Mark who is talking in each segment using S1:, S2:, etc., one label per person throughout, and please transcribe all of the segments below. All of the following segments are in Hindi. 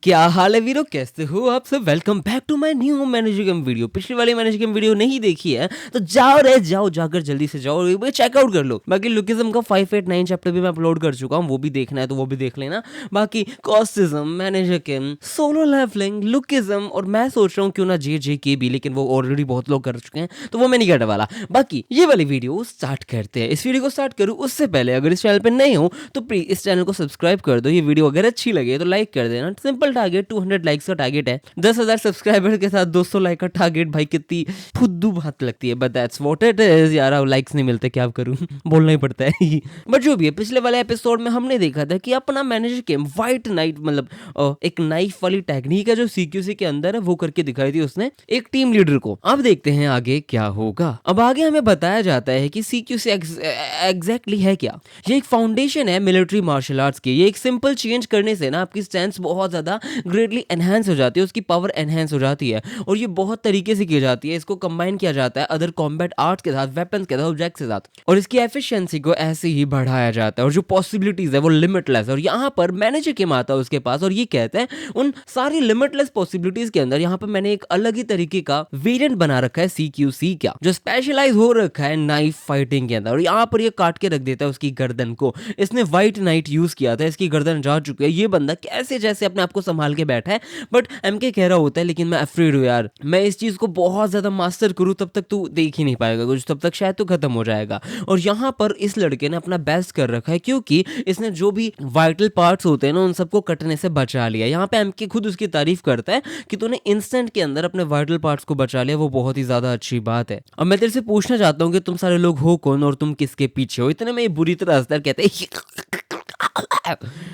S1: क्या हाल है वीरो, कैसे हो आप सब। Welcome back to my new manager game video. पिछली वाली मैनेजर गेम वीडियो नहीं देखी है तो जाओ जाकर जल्दी से जाओ चेकआउट कर लो। बाकी लुकिज्म का 589 चैप्टर भी मैं अपलोड कर चुका हूँ, वो भी देखना है तो वो भी देख लेना। बाकी कॉस्टिज्म, manager game, solo leveling, lookism और मैं सोच रहा हूँ क्यों ना जे के भी, लेकिन वो ऑलरेडी बहुत लोग कर चुके हैं तो वो मैं नहीं करने वाला। बाकी ये वाली वीडियो स्टार्ट करते हैं। इस वीडियो को स्टार्ट करूँ उससे पहले अगर इस चैनल पर नए हो तो प्लीज इस चैनल को सब्सक्राइब कर दो। ये वीडियो अगर अच्छी लगे तो लाइक कर देना। सिंपल टारगेट 200 लाइक्स का टारगेट है। 10,000 सब्सक्राइबर के साथ 200 लाइक का टारगेट, भाई कितनी फुद्दू बात लगती है, but that's what it is यार। अब लाइक्स नहीं मिलते, क्या करूं बोलना ही पड़ता है। बट जो भी है, पिछले वाले एपिसोड में हमने देखा था कि अपना मैनेजर गेम व्हाइट नाइट मतलब एक नाइफ वाली टेक्निक है जो सीक्यूसी के अंदर है, वो करके दिखाई थी उसने एक टीम लीडर को। अब देखते हैं आगे क्या होगा। अब आगे हमें बताया जाता है कि सीक्यूसी एग्जैक्टली है क्या। ये एक फाउंडेशन है मिलिट्री मार्शल आर्ट्स की। ये एक सिंपल चेंज करने से ना आपकी स्टैंस बहुत ज्यादा ग्रेटली एनहांस हो जाती है, उसकी पावर एनहांस हो जाती है और ये बहुत तरीके से की जाती है। इसको कंबाइन किया जाता है अदर कॉम्बैट आर्ट्स के साथ, वेपन्स के साथ, ऑब्जेक्ट्स के साथ, और इसकी एफिशिएंसी को ऐसे ही बढ़ाया जाता है और जो पॉसिबिलिटीज है वो लिमिटलेस है। और यहाँ पर मैनेजर गेम आता है उसके पास और ये कहते हैं उन सारी लिमिटलेस पॉसिबिलिटीज के अंदर यहाँ पर मैंने एक अलग ही तरीके का वेरिएंट बना रखा है सीक्यूसी का, जो स्पेशलाइज हो रखा है नाइफ फाइटिंग के अंदर। और यहाँ पर ये काट के रख देता है उसकी गर्दन को। इसने व्हाइट नाइट यूज किया था, इसकी गर्दन जा चुकी है। ये बंदा कैसे जैसे अपने आप को संभाल के बैठा है। बट एमके कह रहा होता है लेकिन मैं अफ्रेड हूँ यार, मैं इस चीज को बहुत ज्यादा मास्टर करूँ तब तक तू देख ही नहीं पाएगा कुछ, तब तक शायद तो खत्म हो जाएगा। और यहाँ पर इस लड़के ने अपना बेस्ट कर रखा है क्योंकि इसने जो भी वाइटल पार्ट्स होते हैं ना उन सबको कटने से बचा लिया। यहाँ पे एमके खुद उसकी तारीफ करता है कि तूने इंस्टेंट के अंदर अपने वाइटल पार्ट्स को बचा लिया, वो बहुत ही ज्यादा अच्छी बात है। अब मैं तेरे से पूछना चाहता हूँ कि तुम सारे लोग हो कौन और तुम किसके पीछे हो। इतने में ये बुरी तरह हंसता है, कहते हैं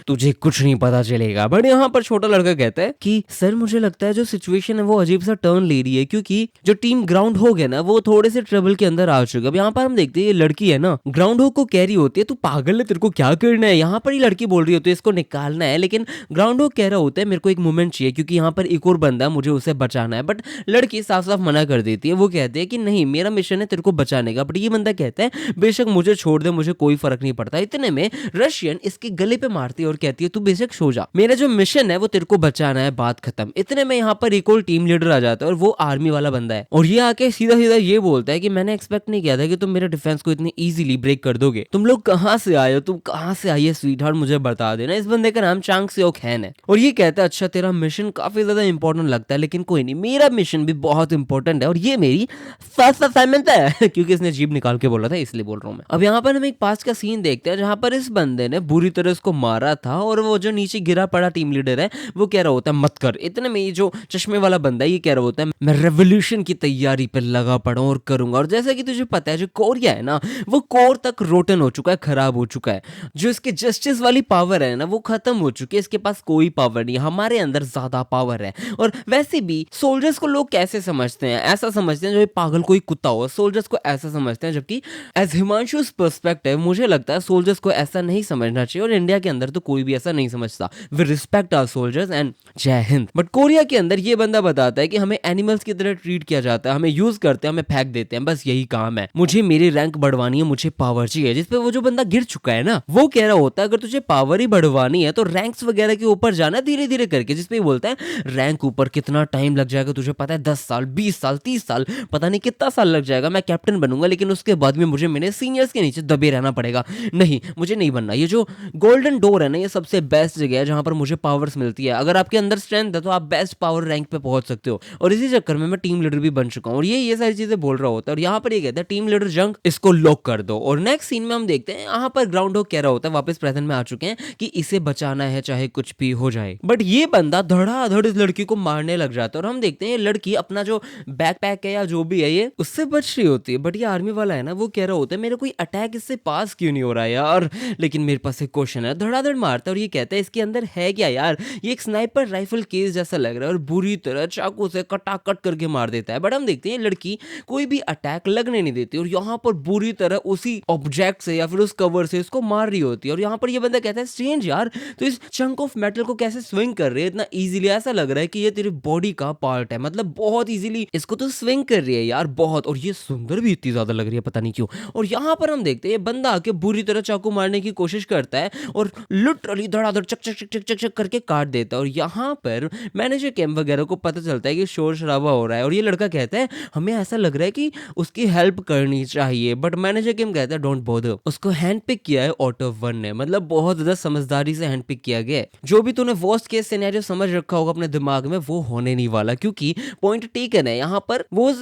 S1: तुझे कुछ नहीं पता चलेगा। बट यहाँ पर छोटा लड़का कहता है कि सर मुझे लगता है जो सिचुएशन है वो अजीब सा टर्न ले रही है क्योंकि जो टीम ग्राउंड होग है ना वो थोड़े से ट्रबल के अंदर आ चुके। अब यहाँ पर हम देखते हैं ये लड़की है ना ग्राउंड होग को कह रही होती है तू पागल है, तेरे को क्या करना है। यहाँ पर ही लड़की बोल रही होती है इसको निकालना है, लेकिन ग्राउंड होग कह रहा होता है मेरे को एक मोमेंट चाहिए क्योंकि यहाँ पर एक और बंदा है, मुझे उसे बचाना है। बट लड़की साफ साफ मना कर देती है। वो कहती है कि नहीं मेरा मिशन है तेरे को बचाने का। बट ये बंदा कहता है बेशक मुझे छोड़ दे, मुझे कोई फर्क नहीं पड़ता। इतने में रशियन इसके गले पे मारती है और कहती है तू बेशक सो जा, मेरा जो मिशन है वो तेरे को बचाना है, बात खत्म। इतने में यहाँ पर एक और टीम लीडर आ जाता है और वो आर्मी वाला बंदा है और ये आके सीधा सीधा ये बोलता है कि मैंने एक्सपेक्ट नहीं किया था कि तुम मेरे डिफेंस को इतनी इजीली ब्रेक कर दोगे। तुम लोग कहाँ से आए हो, तुम कहाँ से आई है स्वीट हार्ट, मुझे बता देना। इस बंदे का नाम चांग सेओक हैन है और ये कहता है अच्छा तेरा मिशन काफी ज्यादा इंपॉर्टेंट लगता है लेकिन कोई नहीं, मेरा मिशन भी बहुत इंपॉर्टेंट है और ये मेरी फर्स्ट असाइनमेंट है क्योंकि इसने जीभ निकाल के बोला था इसलिए बोल रहा हूँ मैं। अब यहाँ पर हम एक पास का सीन देखते हैं जहाँ पर इस बंदे ने बुरी तरह इसको मारा था और वो जो नीचे गिरा पड़ा टीम लीडर है वो कह रहा होता है मत कर। इतने में ये जो चश्मे वाला बंदा है ये कह रहा होता है मैं रेवोल्यूशन की तैयारी पे लगा पड़ा हूं और करूंगा। और जैसा कि तुझे पता है जो कोरिया है ना वो कोर तक रोटन हो चुका है, खराब हो चुका है। जो इसके जस्टिस वाली पावर है ना वो खत्म हो चुकी है, इसके पास कोई पावर नहीं, हमारे अंदर ज्यादा पावर है। और वैसे भी सोल्जर्स को लोग कैसे समझते हैं, ऐसा समझते हैं जो पागल कोई कुत्ता हो। सोल्जर्स को ऐसा समझते हैं, जबकि एज हिमांशुस पर्सपेक्टिव मुझे लगता है सोल्जर्स को ऐसा नहीं समझना चाहिए और इंडिया के अंदर तो कोई भी ऐसा नहीं समझता। We respect our soldiers and जय हिंद। बट कोरिया के अंदर ये बंदा बताता है कि हमें एनिमल्स की तरह ट्रीट किया जाता है, हमें यूज करते हैं, हमें फेंक देते हैं, बस यही काम है। मुझे मेरी रैंक बढ़वानी है, मुझे पावर चाहिए। जिसपे वो जो बंदा गिर चुका है ना वो कह रहा होता है अगर तुझे पावर ही बढ़वानी है तो रैंक्स वगैरह के ऊपर जाना धीरे धीरे करके। जिसपे बोलता है रैंक ऊपर कितना टाइम लग जाएगा तुझे पता है, 10 साल 20 साल 30 साल पता नहीं कितना साल लग जाएगा। मैं कैप्टन बनूंगा लेकिन उसके बाद में मुझे मेरे सीनियर्स के नीचे दबे रहना पड़ेगा। नहीं मुझे नहीं बनना। ये जो गोल्डन डोर है ना ये सबसे बेस्ट जगह है जहां पर मुझे पावर्स मिलती है। अगर आपके अंदर स्ट्रेंथ है तो आप बेस्ट पावर रैंक पे पहुंच सकते हो। और इसी चक्कर में मैं टीम लीडर भी बन चुका हूं और ये सारी चीजें बोल रहा होता है। और यहाँ पर ये कहता है टीम लीडर जंग इसको लॉक कर दो। और नेक्स्ट सीन में हम देखते हैं यहाँ पर ग्राउंड होग कह रहा होता है वापस प्रेजेंट में आ चुके हैं कि इसे बचाना है चाहे कुछ भी हो जाए। बट ये बंदा धड़ाधड़ इस लड़की को मारने लग जाता है और हम देखते हैं ये लड़की अपना जो बैकपैक है या जो भी है ये उससे बच रही होती है। बट ये आर्मी वाला है ना वो कह रहा होता है मेरा कोई अटैक इससे पास क्यों नहीं हो रहा है यार। लेकिन मेरे पास एक क्वेश्चन है। धड़ाधड़ मारता है और ये कहता है इसके अंदर है क्या यार, ये एक स्नाइपर राइफल केस जैसा लग रहा है और बुरी तरह चाकू से कटाकट करके मार देता है। बट हम देखते हैं लड़की कोई भी अटैक लगने नहीं देती और यहाँ पर बुरी तरह उसी ऑब्जेक्ट से या फिर उस कवर से इसको मार रही होती है। और यहाँ पर ये बंदा कहता है स्ट्रेंज यार तो इस चंक ऑफ मेटल को कैसे स्विंग कर रही है इतना इजीली, ऐसा लग रहा है कि ये तेरी बॉडी का पार्ट है, मतलब बहुत इजीली इसको तो स्विंग कर रही है यार बहुत। और ये सुंदर भी इतनी ज्यादा लग रही है पता नहीं क्यों। और यहाँ पर हम देखते हैं ये बंदा आके बुरी तरह चाकू मारने की कोशिश करता है और लिटरली धड़ाधड़ चक चक चक चक चक चक करके काट देता है। और यहाँ पर मैनेजर केम वगैरह को पता चलता है कि शोर शराबा हो रहा है और ये लड़का कहता है हमें ऐसा लग रहा है कि उसकी हेल्प करनी चाहिए, बट मैनेजर केम कहता है डोंट बॉदर। उसको हैंड पिक किया है ऑटो वन ने, मतलब बहुत ज्यादा समझदारी से हैंड पिक किया गया है। जो भी तूने वर्स्ट केस सिनेरियो समझ रखा होगा अपने दिमाग में वो होने नहीं वाला, क्योंकि पॉइंट टेकन है यहाँ पर। वो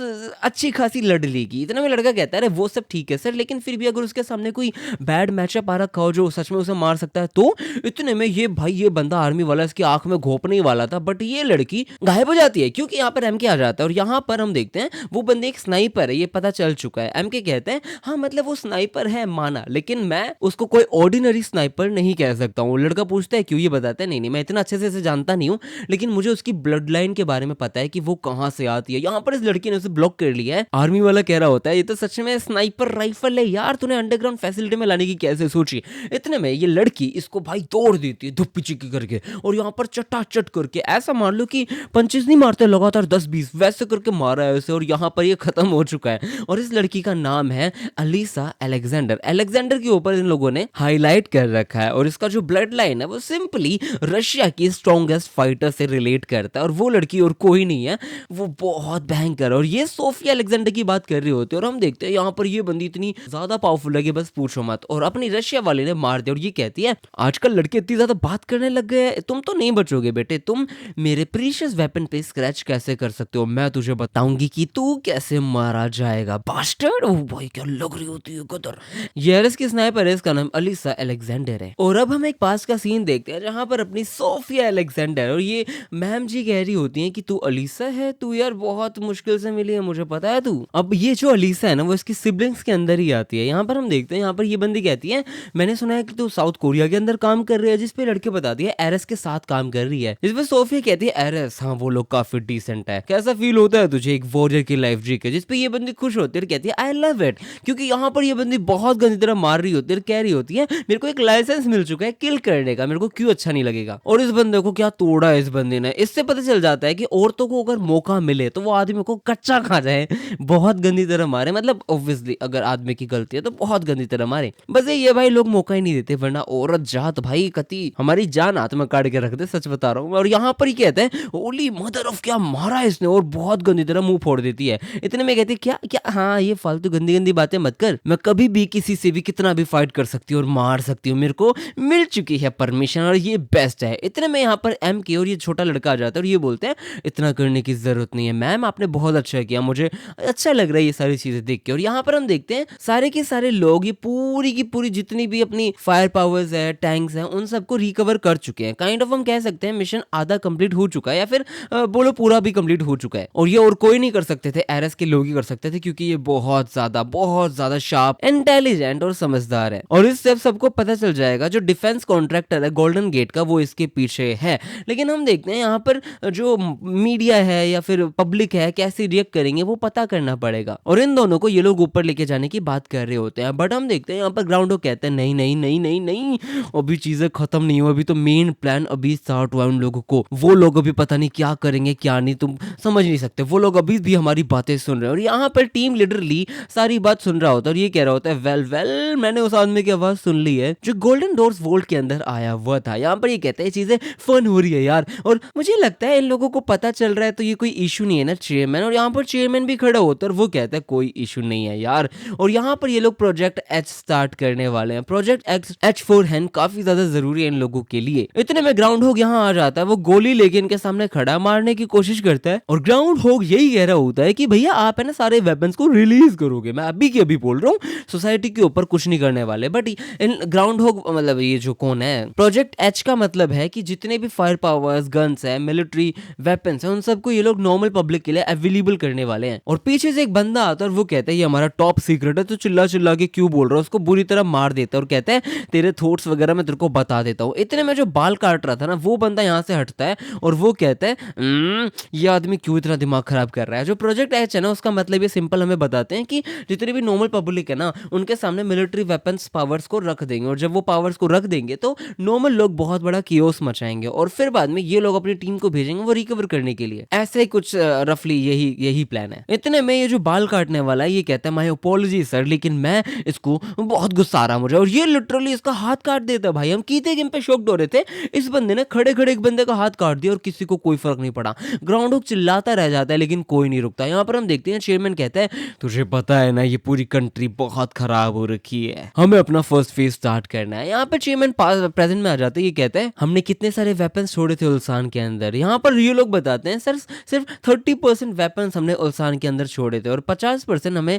S1: अच्छी खासी लड़ लेगी। इतना में लड़का कहता है वो सब ठीक है सर, लेकिन फिर भी अगर उसके सामने कोई बैड मैचअप आ रखा हो जो सच में उसे मार सकता है तो। इतने में ये भाई ये बंदा आर्मी वाला इसकी आंख में घोपने ही वाला था, बट ये लड़की गायब हो जाती है क्योंकि यहाँ पर एमके आ जाता है। और यहाँ पर हम देखते हैं वो बंदे एक स्नाइपर है, ये पता चल चुका है। एमके कहते हैं हाँ मतलब वो स्नाइपर है माना, लेकिन मैं उसको कोई ऑर्डिनरी स्नाइपर नहीं कह सकता हूँ। लड़का पूछता है क्यों, ये बताता है नहीं मैं इतना अच्छे से इसे जानता नहीं हूँ, लेकिन मुझे उसकी ब्लड लाइन के बारे में पता है कि वो कहाँ से आती है। यहाँ पर इस लड़की ने उसे ब्लॉक कर लिया है। आर्मी वाला कह रहा होता है ये तो सच में स्नाइपर राइफल है यार, तूने अंडरग्राउंड फैसिलिटी में लाने की कैसे सोची। इतने में ये लड़की इसको भाई तोड़ देती है धुप्पी चिक्की करके, और यहाँ पर चटाचट करके ऐसा मान लो कि पंचेस नहीं मारते लगातार 10-20 वैसे करके मारा है उसे, और यहाँ पर ये खत्म हो चुका है। और इस लड़की का नाम है अलीसा अलेक्जेंडर। अलेक्जेंडर के ऊपर इन लोगों ने हाईलाइट कर रखा है, और इसका जो ब्लड लाइन है वो सिंपली रशिया की स्ट्रॉन्गेस्ट फाइटर से रिलेट करता है, और वो लड़की और कोई नहीं है, वो बहुत भयंकर। और ये सोफिया अलेक्जेंडर की बात कर रही होती है, और हम देखते हैं यहाँ पर ये बंदी इतनी ज्यादा पावरफुल है कि बस पूछो मत, और अपनी रशिया वाले ने मार दिया। और ये कहती है आजकल लड़के इतनी ज्यादा बात करने लग गए हैं, तुम तो नहीं बचोगे बेटे, तुम मेरे प्रीशियस वेपन पे स्क्रैच कैसे कर सकते हो, मैं तुझे बताऊंगी कि तू कैसे मारा जाएगा बास्टर्ड। ओह भाई क्या लग रही होती है गदर। ये इसकी स्नाइपर है, इसका नाम अलीसा अलेक्जेंडर है। और अब हम एक पास का सीन देखते हैं जहां पर अपनी सोफिया अलेक्जेंडर और ये मैम जी कह रही होती हैं कि तू अलीसा है, तू यार बहुत मुश्किल से मिली है, मुझे पता है तू। अब ये जो अलीसा है ना वो इसकी सिबलिंग्स के अंदर ही आती है। यहाँ पर हम देखते हैं यहाँ पर ये बंदी कहती है मैंने सुना है कि तू साउथ कोरिया के अंदर काम कर रही है, जिसपे लड़के बताती है एरस के साथ काम कर रही है। जिसपे सोफिया कहती है एरस हाँ वो लोग काफी डिसेंट है, कैसा फील होता है तुझे एक वॉरियर की लाइफ जी के। जिसपे ये बंदी खुश होती है और कहती है आई लव इट, क्योंकि यहाँ पर ये बंदी बहुत गंदी तरह मार रही होती है, कह रही होती है मेरे को एक लाइसेंस मिल चुका है किल करने का, मेरे को क्यों अच्छा नहीं लगेगा। और इस बंदे को क्या तोड़ा है इस बंदे ने। इससे पता चल जाता है कि औरतों को अगर मौका मिले तो वो आदमी को कच्चा खा जाए, बहुत गंदी तरह मारे। मतलब ऑब्वियसली अगर आदमी की गलती है तो बहुत गंदी तरह मारे, बस ये भाई लोग मौका ही नहीं देते, वरना औरत जात भाई कति हमारी जान हाथ में काट के रख दे, सच बता रहा हूँ। और यहाँ पर ही कहते हैं ओली मदर ऑफ क्या मारा है इसने, और बहुत गंदी तरह मुंह फोड़ देती है। इतने में कहती है क्या क्या हाँ ये फालतू गंदी गंदी बातें मत कर, मैं कभी भी किसी से भी कितना भी फाइट कर सकती हूँ और मार सकती हूँ, मेरे को मिल चुकी है परमिशन और ये बेस्ट है। इतने में यहाँ पर एम के और ये छोटा लड़का आ जाता है और ये बोलते हैं इतना करने की जरूरत नहीं है मैम, आपने बहुत अच्छा किया, मुझे अच्छा लग रहा है ये सारी चीजें देख के। और यहाँ पर हम देखते हैं सारे के सारे लोग ये पूरी की पूरी जितनी भी अपनी फायर पावर्स है टैंक्स हैं उन सबको रिकवर कर चुके हैं। काइंड ऑफ हम कह सकते हैं मिशन आधा कंप्लीट हो चुका है, या फिर बोलो पूरा भी कंप्लीट हो चुका है। और ये और कोई नहीं कर सकते थे, एरस के लोग ही कर सकते थे, क्योंकि ये बहुत ज्यादा शार्प इंटेलिजेंट और समझदार है। और इससे सबको पता चल जाएगा जो डिफेंस कॉन्ट्रैक्टर है गोल्डन गेट का वो इसके पीछे है। लेकिन हम देखते हैं यहाँ पर जो मीडिया है या फिर पब्लिक है कैसे रिएक्ट करेंगे वो पता करना पड़ेगा। और इन दोनों को ये लोग ऊपर लेके जाने की बात कर रहे होते हैं, बट हम देखते हैं यहाँ पर ग्राउंड कहते हैं नहीं नहीं नहीं नहीं नहीं अभी चीजें खत्म नहीं हुई, अभी तो मेन प्लान अभी स्टार्ट हुआ है उन लोगों को, वो लोग अभी पता नहीं क्या करेंगे क्या नहीं, तुम समझ नहीं सकते, वो लोग अभी भी हमारी बातें सुन रहे हैं। और यहाँ पर टीम लीडर ली सारी बात सुन रहा होता है और ये कह रहा होता है वेल वेल मैंने उस आदमी की आवाज सुन ली है जो गोल्डन डोर्स वोल्ट के अंदर आया हुआ था। यहाँ पर ये कहते हैं चीजें फन हो रही है यार, और मुझे लगता है इन लोगों को पता चल रहा है तो ये कोई इशू नहीं है ना चेयरमैन। और यहाँ पर चेयरमैन भी खड़ा होता है और वो कहता है कोई इशू नहीं है यार। और यहाँ पर ये लोग प्रोजेक्ट एच स्टार्ट करने वाले हैं। प्रोजेक्ट H4 है काफी ज्यादा जरूरी है इन लोगों के लिए। इतने में ग्राउंड होग यहाँ आ जाता है, वो गोली लेके इनके सामने खड़ा मारने की कोशिश करता है और ग्राउंड होग यही कह रहा होता है कि भैया आप है ना सारे वेपन्स को रिलीज करोगे, मैं अभी की अभी बोल रहा हूँ, सोसाइटी के ऊपर कुछ नहीं करने वाले। बट इन ग्राउंड होग मतलब ये जो कौन है प्रोजेक्ट एच का मतलब है कि जितने भी फायर पावर्स गन्स है मिलिट्री वेपन्स है उन सबको ये लोग नॉर्मल पब्लिक के लिए अवेलेबल करने वाले हैं। और पीछे से एक बंदा आता है और वो कहता है ये हमारा टॉप सीक्रेट है, तो चिल्ला चिल्ला के क्यों बोल रहा है, उसको बुरी तरह मार देता है और कहता है तेरे थॉट्स वगैरह मैं तेरे को बता देता हूँ। इतने में जो बाल काट रहा था ना वो बंदा यहाँ से हटता है और वो कहता है ये आदमी क्यों इतना दिमाग खराब कर रहा है। जो प्रोजेक्ट एच है ना उसका मतलब ये सिंपल हमें बताते हैं कि जितनी भी नॉर्मल पब्लिक है ना उनके सामने मिलिट्री वेपन्स पावर्स को रख देंगे, और जब वो पावर्स को रख देंगे तो नॉर्मल लोग बहुत बड़ा कियोस मचाएंगे और फिर बाद में ये लोग अपनी टीम को भेजेंगे वो रिकवर करने के लिए। ऐसे ही कुछ रफली यही प्लान है। इतने में ये जो बाल काटने वाला है ये कहता है माय अपॉलॉजी सर, लेकिन मैं इसको बहुत गुस्सा आ रहा मुझे, और ये लिटरली इसका हाथ काट देता भाई। हम कीते गेम पे शॉक्ड हो रहे थे, इस बंदे ने खड़े खड़े एक बंदे का हाथ काट दिया और किसी को कोई फर्क नहीं पड़ा। ग्राउंड हुक चिल्लाता रह जाता है लेकिन कोई नहीं रुकता। यहाँ पर हम देखते हैं चेयरमैन कहता है तुझे पता है ना ये पूरी कंट्री बहुत खराब हो रखी है, हमें अपना फर्स्ट फेज स्टार्ट करना है। यहाँ पर चेयरमैन प्रेजेंट में आ जाते हैं, ये कहता है हमने कितने सारे वेपन्स छोड़े थे उल्सान के अंदर। यहाँ पर ये लोग बताते हैं सर सिर्फ 30% वेपन्स हमने उल्सान के अंदर छोड़े थे और 50% हमें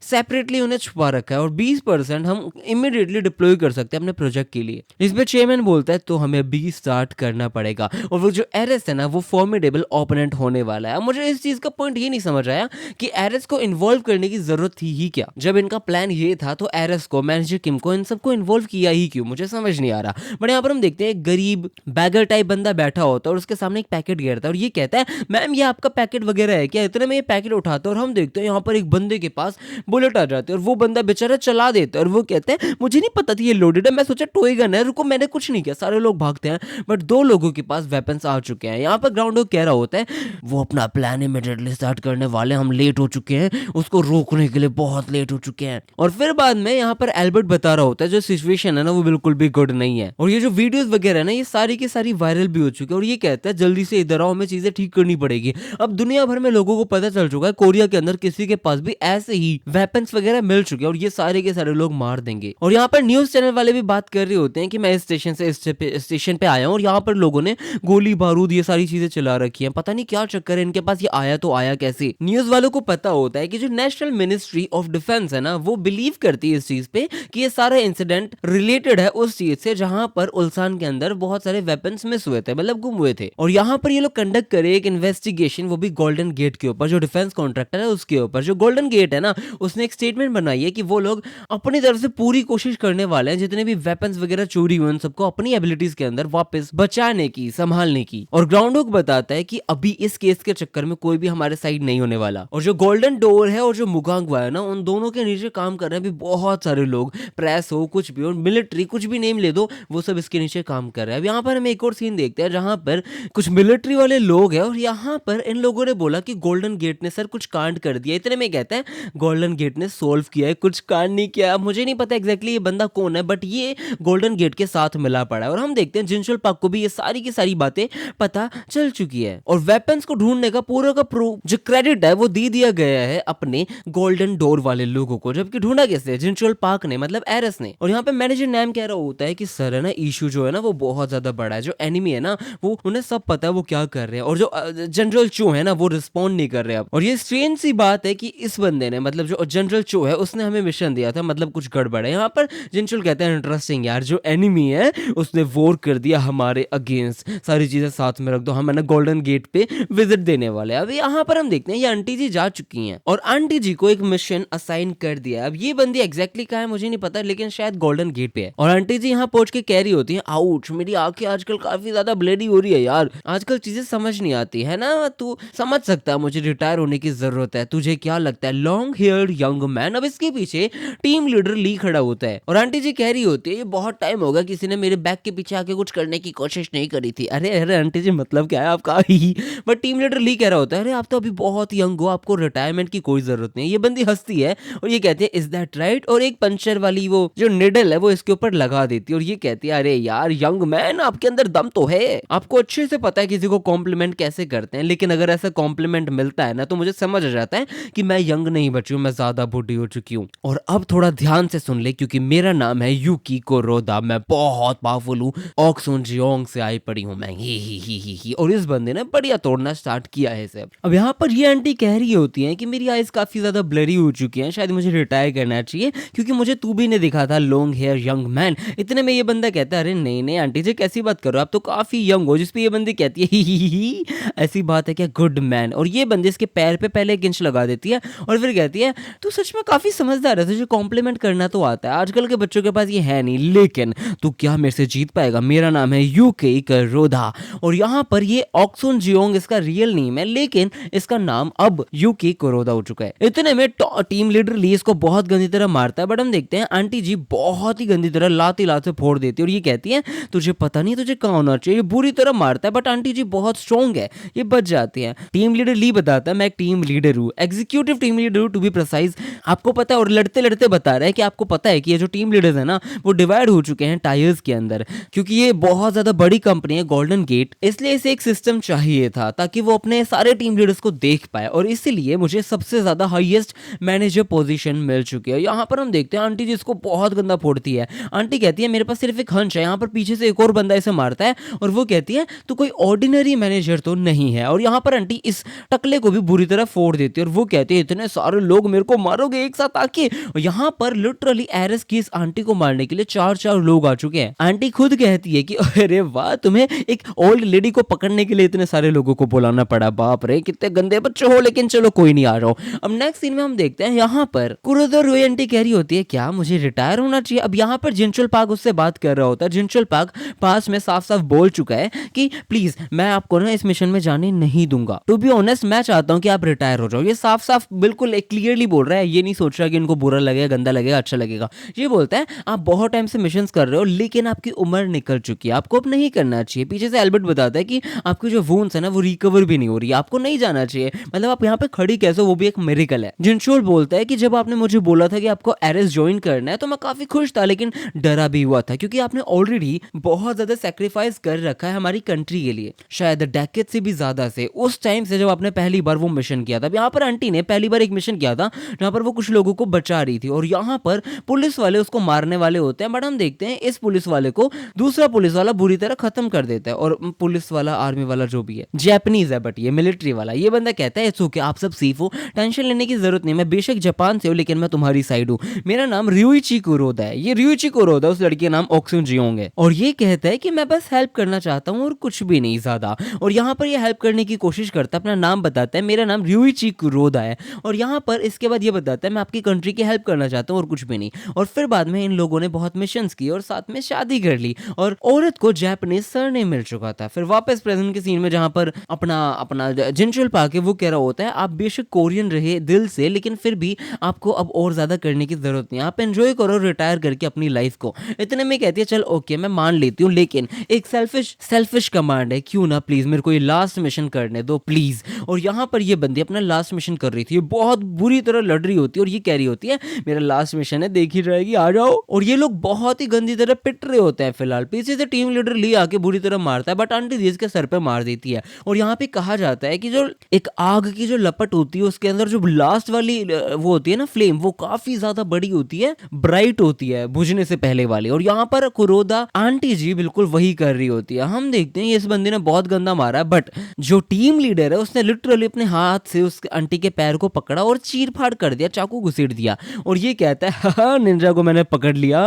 S1: सेपरेटली उन्हें छुपा रखा है और 20% हम इमीडिएटली डिप्लॉय कर सकते हैं अपने प्रोजेक्ट के लिए। इस पे चेयरमैन बोलता है तो हमें अभी स्टार्ट करना पड़ेगा और वो जो एरेस है ना वो फॉर्मिडेबल ओपोनेंट होने वाला है। मुझे इस चीज का पॉइंट ये नहीं समझ आया कि एरेस को इन्वॉल्व करने की जरूरत थी ही क्या। जब इनका प्लान ये था तो एरेस को, मैनेजर किम को, इन सबको इन्वॉल्व किया ही क्यों, मुझे समझ नहीं आ रहा। बट यहाँ पर हम देखते हैं एक गरीब बैगर टाइप बंदा बैठा होता है और उसके सामने एक पैकेट गिरता है और ये कहता है मैम ये आपका पैकेट वगैरह है क्या। इतने में ये पैकेट उठाता है और हम देखते हैं यहाँ पर एक बंदे के पास बुलेट आ जाती है और वो बंदा बेचारा चला देता है और वो कहता है मुझे नहीं पता था ये लोडेड है, मैं सोचा टॉय गन है, रुको मैंने कुछ नहीं किया। सारे लोग भागते हैं बट 2 लोगों के पास वेपन्स आ चुके हैं। यहाँ पर ग्राउंड हुक कह रहा होता है वो अपना प्लान इमीडिएटली स्टार्ट करने वाले, हम लेट हो चुके हैं, उसको रोकने के लिए बहुत लेट हो चुके हैं। और फिर बाद में यहाँ पर एल्बर्ट बता रहा होता है जो सिचुएशन है ना वो बिल्कुल भी गुड नहीं है और ये जो वीडियोस वगैरह है ना ये सारी की सारी वायरल भी हो चुकी है और ये कहता है जल्दी से इधर आओ, हमें चीजें ठीक करनी पड़ेगी। अब दुनिया भर में लोगों को पता चल चुका है कोरिया के अंदर किसी के पास भी ऐसे ही वेपन्स वगैरह मिल चुके हैं और ये सारे के सारे लोग मार देंगे। और यहाँ पर न्यूज चैनल वाले भी बात कर रहे होते हैं कि मैं इस स्टेशन से इस स्टेशन पे आया हूँ और यहाँ पर लोगों ने गोली बारूद ये सारी चीजें चला रखी हैं, पता नहीं क्या चक्कर है इनके पास, ये आया तो आया कैसे। न्यूज वालों को पता होता है कि जो नेशनल मिनिस्ट्री ऑफ डिफेंस है ना वो बिलीव करती है इस चीज पे कि ये सारा इंसिडेंट रिलेटेड है उस चीज से जहां पर उल्सान के अंदर बहुत सारे वेपन्स मिस हुए थे, मतलब गुम हुए थे। और यहाँ पर ये लोग कंडक्ट करे एक इन्वेस्टिगेशन, वो भी गोल्डन गेट के ऊपर, जो डिफेंस कॉन्ट्रैक्टर है उसके ऊपर। जो गोल्डन गेट है ना उसने एक स्टेटमेंट बनाई है कि वो लोग अपनी तरफ से पूरी कोशिश करने वाले हैं जितने भी वेपन्स वगैरह चोरी हुए उन सबको अपनी एबिलिटीज के अंदर वापस बचाने की, संभालने की। और ग्राउंड हुक बताता है कि अभी इस केस के चक्कर में कोई भी हमारे साइड नहीं होने वाला। और जो गोल्डन डोर है और जो मुगांगवा है ना उन दोनों के नीचे काम कर रहे हैं भी बहुत सारे लोग, प्रेस हो कुछ भी हो, मिलिट्री कुछ भी नेम ले दो, वो सब इसके नीचे काम कर रहे हैं। अब यहाँ पर हम एक और सीन देखते हैं जहां पर कुछ मिलिट्री वाले लोग हैं और यहाँ पर इन लोगों ने बोला कि गोल्डन गेट ने सर कुछ कांड कर दिया। इतने में कहते हैं गोल्डन गेट ने सोल्व किया है, कुछ कांड नहीं किया। मुझे नहीं पता एग्जैक्टली ये बंदा कौन है बट ये गोल्डन गेट के साथ मिला पड़ा है और हम देखते हैं जिनशुल पाक को भी ये सारी की सारी बातें पता चल चुकी है और वेपन्स को ढूंढने का पूरा का जो क्रेडिट है वो दे दिया गया है अपने गोल्डन डोर वाले लोगों को, जबकि ढूंढा कैसे, जिनशुल पाक ने, मतलब एरेस ने। और यहाँ पे मैनेजर नैम कह रहा होता है कि सर है ना इशू जो है ना वो बहुत ज्यादा बड़ा है, जो एनिमी है ना वो उन्हें सब पता है वो क्या कर रहे हैं और जो जनरल चो है ना वो रिस्पॉन्ड नहीं कर रहे अब। और ये स्ट्रेंज सी बात है कि इस बंदे ने, मतलब जो जनरल चो है उसने हमें मिशन दिया था, मतलब कुछ गड़बड़ है। यहाँ पर जिनशुल कहता है इंटरेस्टिंग यार, जो एनिमी है उसने वॉर कर दिया हमारे अगेंस्ट, सारी चीजें साथ में रख दो, हम है ना गोल्डन गेट पे विजिट देने वाले हैं। अब यहाँ पर हम देखते हैं ये आंटी जी जा चुकी हैं और आंटी जी को एक मिशन असाइन कर दिया है। अब ये बंदी एग्जैक्टली कहाँ है मुझे नहीं पता लेकिन शायद गोल्डन गेट पे है। और आंटी जी यहाँ पहुंच के कह रही होती है आउच, मेरी आंखें आजकल काफी ज्यादा ब्लेडी हो रही है यार, आजकल चीजें समझ नहीं आती है ना, तू समझ सकता है मुझे रिटायर होने की जरूरत है, तुझे क्या लगता है लॉन्ग हेयर यंग मैन। अब इसके पीछे टीम लीडर ली खड़ा होता है और आंटी जी कह रही होती है ये बहुत टाइम होगा किसी ने मेरे बैक के पीछे आके कुछ करने की कोशिश नहीं करी थी। अरे अरे आंटी जी मतलब क्या है आपका ही। बट टीम लीडर ली कह रहा होता है अरे आप तो अभी बहुत यंग हो, आपको रिटायरमेंट की कोई जरूरत नहीं। ये बंदी हंसती है और ये कहती है इज दैट राइट, और एक पंचर वाली वो जो निडल है वो इसके ऊपर लगा देती है और ये कहती है अरे यार यंग मैन आपके अंदर दम तो है, आपको अच्छे से पता है किसी को कॉम्प्लीमेंट कैसे करते हैं, लेकिन अगर ऐसा कॉम्प्लीमेंट मिलता है ना तो मुझे समझ आ जाता है कि मैं यंग नहीं बची हूँ, मैं ज्यादा बूढ़ी हो चुकी हूँ। और अब थोड़ा ध्यान से सुन ले क्योंकि मेरा नाम है यूकी कुरोदा, मैं बहुत पावरफुल हूँ, ऑक्सोन जियोंग से आई पड़ी हूँ मैं, ही। और इस बंदे ने बढ़िया तोड़ना स्टार्ट किया है सब। अब यहाँ पर ये आंटी कह रही होती है कि मेरी आईज काफी ज्यादा ब्लरी हो चुकी हैं, शायद मुझे रिटायर करना चाहिए क्योंकि मुझे तू भी नहीं दिखा था लॉन्ग हेयर यंग मैन। इतने में ये बंदा कहता है अरे नहीं आंटी जी कैसी बात करो, आप तो काफी यंग हो। जिसपे ये बंदी कहती है ही ऐसी बात है क्या गुड मैन। और ये बंदी इसके पैर पे पहले एक इंच लगा देती है और फिर कहती है तू सच में काफी समझदार है, तुझे कॉम्प्लीमेंट करना तो आता है, आजकल के बच्चों के पास ये है नहीं, लेकिन तू क्या मेरे से जीत पाएगा, मेरा नाम है यूके कुरोदा। और यहाँ पर ये ऑक्सोन जियोंग इसका रियल नेम है लेकिन इसका नाम अब यूके कुरोदा हो चुका है। इतने में टीम लीडर ली इसको बहुत गंदी तरह मारता है बट हम देखते हैं आंटी जी बहुत ही गंदी तरह लाती से फोड़ देती है और ये कहती है तुझे पता नहीं तुझे कहाँ होना चाहिए, बुरी तरह मारता है बट आंटी जी बहुत स्ट्रॉन्ग है, ये बच जाती है। टीम लीडर ली बताता है मैं एक टीम लीडर हूँ, एग्जीक्यूटिव टीम लीडर हूँ टू बी प्रिसाइज। आपको पता है और लड़ते लड़ते बता रहा है कि आपको पता है कि ये जो टीम लीडर्स है ना वो डिवाइड हो चुके हैं टायर्स के अंदर, क्योंकि ये बहुत ज्यादा बड़ी कंपनी है गोल्डन गेट, इसलिए इसे एक सिस्टम चाहिए था ताकि वो अपने सारे टीम लीडर्स को देख पाए, और इसीलिए मुझे सबसे ज्यादा हाईएस्ट मैनेजर पोजीशन मिल चुकी है। यहाँ पर हम देखते हैं आंटी जिसको बहुत गंदा फोड़ती है। आंटी कहती है मेरे पास सिर्फ एक हंच है, यहाँ पर पीछे से एक और बंदा इसे मारता है, और वो कहती है तो कोई ऑर्डिनरी मैनेजर तो नहीं है, और यहाँ पर आंटी इस टकले को भी बुरी तरह फोड़ देती है, और वो कहती है इतने सारे लोग मेरे को मारोगे एक साथ आके। यहाँ पर लिटरली एरिस की इस आंटी को मारने के लिए 4 लोग आ चुके हैं। आंटी खुद कहती है कि अरे वाह, तुम्हें एक ओल्ड लेडी को पकड़ने के लिए इतने सारे लोगों को बुलाना पड़ा, बाप रे कितने गंदे बच्चे हो, लेकिन चलो कोई नहीं, आ रहा हूं। अब नेक्स्ट सीन में हम देखते हैं यहाँ पर कुरोदा रुई आंटी कह रही होती है क्या मुझे रिटायर होना चाहिए। अब यहाँ पर जिनचुल पाक उससे बात कर रहा होता है। जिनचुल पाक पास में साफ साफ बोल चुका है कि प्लीज मैं आपको ना इस मिशन में जाने नहीं दूंगा, टू बी ऑनेस्ट मैं चाहता हूँ कि आप रिटायर हो जाओ। ये साफ साफ बिल्कुल क्लियरली बोल रहा है, ये नहीं सोच रहा कि इनको बुरा लगेगा, गंदा लगेगा, अच्छा लगेगा। ये बोलता है आप बहुत टाइम से मिशंस कर रहे हो, लेकिन आपकी उम्र निकल चुकी है, आपको अब नहीं करना चाहिए। पीछे से एल्बर्ट बताता है कि आपकी जो वूंड्स है ना वो रिकवर भी नहीं हो रही, आपको नहीं जाना चाहिए, मतलब आप यहाँ पे खड़ी कैसे, वो भी एक मिरेकल है। जिनचोल बोलता है कि जब आपने मुझे बोला था कि आपको एरिस ज्वाइन करना है तो मैं काफी खुश था, लेकिन डरा भी हुआ था क्योंकि आपने ऑलरेडी बहुत ज्यादा सेक्रीफाइस कर रखा है हमारी कंट्री के लिए, शायद डेकेड से भी ज्यादा से, उस टाइम से जब आपने पहली बार वो मिशन किया था। यहाँ पर आंटी ने पहली बार एक मिशन किया था जहां पर वो कुछ लोगों को बचा रही थी, और यहाँ पर पुलिस वाले उसको मारने वाले होते हैं, बट हम देखते हैं इस पुलिस वाले को दूसरा पुलिस वाला बुरी तरह खत्म कर देता है। और पुलिस वाला आर्मी वाला जो भी है जैपनीज है, बट ये मिलिट्री वाला, ये बंदा कहता है इट्स ओके, आप सब सेफ हो, टेंशन लेने की जरूरत नहीं, मैं बेशक जापान से हूं लेकिन मैं तुम्हारी साइड हूं, मेरा नाम ryuichi कुरोदा है। ये ryuichi कुरोदा उस लड़की का नाम ऑक्सुन जियोंग है, और ये कहता है कि मैं बस हेल्प करना चाहता हूं और कुछ भी नहीं ज्यादा। और यहाँ पर ये हेल्प करने की कोशिश करता है, अपना नाम बताता है, मेरा नाम ryuichi कुरोदा है, और यहाँ पर इसके बाद ये बताता है मैं आपकी कंट्री की हेल्प करना चाहता हूँ और कुछ भी नहीं। और फिर बाद में इन लोगों ने बहुत मिशंस किए और साथ में शादी कर ली, और औरत को जापानीज सरनेम मिल चुका था। फिर वापस प्रेजेंट के सीन में जहां पर अपना अपना जिनचुल पाके वो कह रहा होता है आप बेशक कोरियन रहे दिल से, लेकिन फिर भी आपको अब और ज्यादा करने की जरूरत नहीं, आप एंजॉय करो रिटायर करके अपनी लाइफ को। इतने में कहती है चल ओके मैं मान लेती हूँ, लेकिन एक सेल्फिश कमांड है, क्यों ना प्लीज मेरे को ये लास्ट मिशन करने दो प्लीज। और यहाँ पर ये बंदी अपना लास्ट मिशन कर रही थी, बहुत बुरी तरह लड़ रही होती है, और ये कह रही होती है मेरा लास्ट मिशन है, देखी रहेगी, आ जाओ। और ये लोग बहुत ही गंदी तरह पिट रहे होते हैं। फिलहाल पीछे से टीम लीडर ली आके बुरी तरह मारता है, बट आंटी जीज के सर पे मार देती है। और यहाँ पे कहा जाता है कि जो एक आग की जो लपट होती है उसके अंदर जो लास्ट वाली वो होती है ना फ्लेम, वो काफी ज्यादा बड़ी होती है, ब्राइट होती है बुझने से पहले वाली। और यहाँ पर कुरोदा आंटी जी बिल्कुल वही कर रही होती है। हम देखते हैं इस बंदे ने बहुत गंदा मारा है, बट जो टीम लीडर है उसने लिटरली अपने हाथ से उस आंटी के पैर को पकड़ा और चीर फाड़ कर दिया, चाकू घुसेड़ दिया, और ये कहता है हाँ निंजा को मैंने पकड़ लिया,